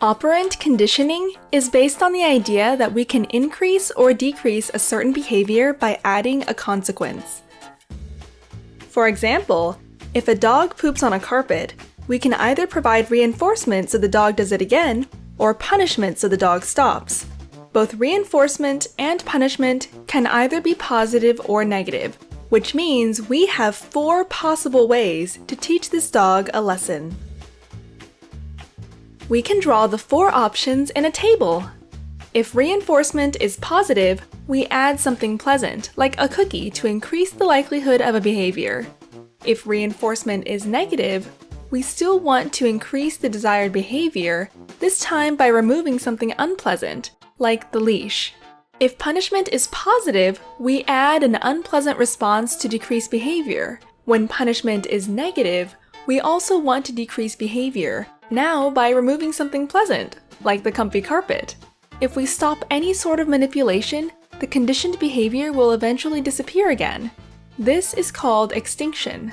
Operant conditioning is based on the idea that we can increase or decrease a certain behavior by adding a consequence. For example, if a dog poops on a carpet, we can either provide reinforcement so the dog does it again, or punishment so the dog stops. Both reinforcement and punishment can either be positive or negative, which means we have 4 possible ways to teach this dog a lesson. We can draw the 4 options in a table. If reinforcement is positive, we add something pleasant, like a cookie, to increase the likelihood of a behavior. If reinforcement is negative, we still want to increase the desired behavior, this time by removing something unpleasant, like the leash. If punishment is positive, we add an unpleasant response to decrease behavior. When punishment is negative, we also want to decrease behavior, now by removing something pleasant, like the comfy carpet. If we stop any sort of manipulation, the conditioned behavior will eventually disappear again. This is called extinction.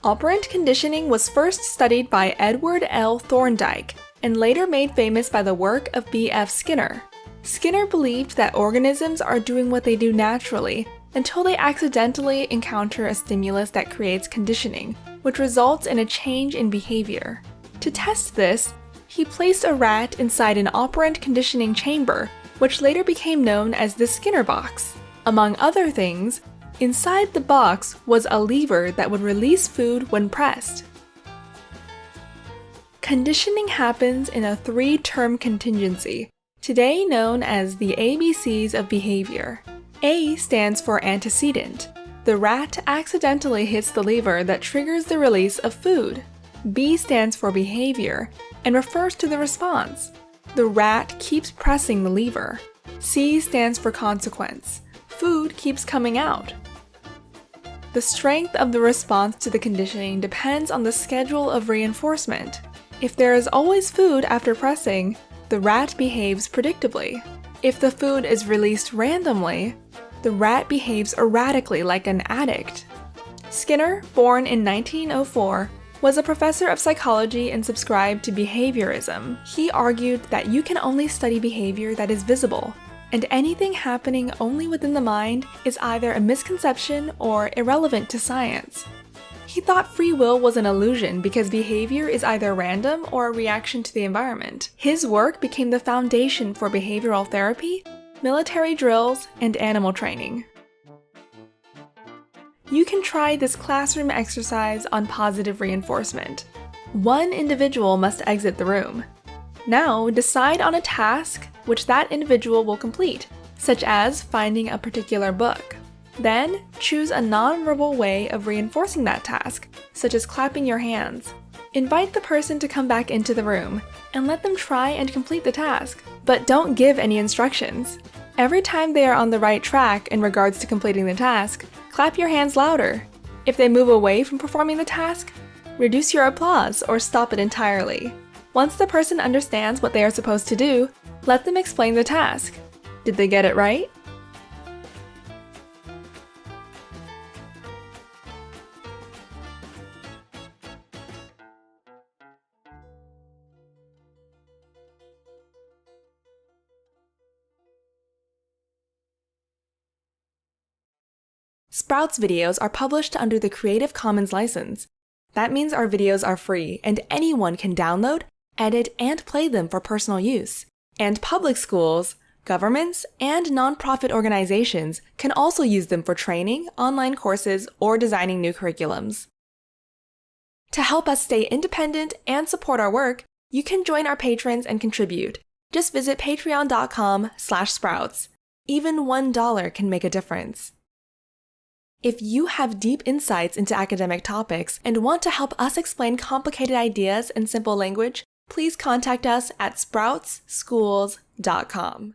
Operant conditioning was first studied by Edward L. Thorndike and later made famous by the work of B.F. Skinner. Skinner believed that organisms are doing what they do naturally until they accidentally encounter a stimulus that creates conditioning, which results in a change in behavior. To test this, he placed a rat inside an operant conditioning chamber, which later became known as the Skinner box. Among other things, inside the box was a lever that would release food when pressed. Conditioning happens in a 3-term contingency, today known as the ABCs of behavior. A stands for antecedent. The rat accidentally hits the lever that triggers the release of food. B stands for behavior and refers to the response. The rat keeps pressing the lever. C stands for consequence. Food keeps coming out. The strength of the response to the conditioning depends on the schedule of reinforcement. If there is always food after pressing, the rat behaves predictably. If the food is released randomly, the rat behaves erratically like an addict. Skinner, born in 1904, was a professor of psychology and subscribed to behaviorism. He argued that you can only study behavior that is visible, and anything happening only within the mind is either a misconception or irrelevant to science. He thought free will was an illusion because behavior is either random or a reaction to the environment. His work became the foundation for behavioral therapy, military drills, and animal training. You can try this classroom exercise on positive reinforcement. One individual must exit the room. Now, decide on a task which that individual will complete, such as finding a particular book. Then, choose a non-verbal way of reinforcing that task, such as clapping your hands. Invite the person to come back into the room, and let them try and complete the task, but don't give any instructions. Every time they are on the right track in regards to completing the task, clap your hands louder. If they move away from performing the task, reduce your applause or stop it entirely. Once the person understands what they are supposed to do, let them explain the task. Did they get it right? Sprouts videos are published under the Creative Commons license. That means our videos are free and anyone can download, edit, and play them for personal use. And public schools, governments, and nonprofit organizations can also use them for training, online courses, or designing new curriculums. To help us stay independent and support our work, you can join our patrons and contribute. Just visit patreon.com/sprouts. Even $1 can make a difference. If you have deep insights into academic topics and want to help us explain complicated ideas in simple language, please contact us at sproutsschools.com.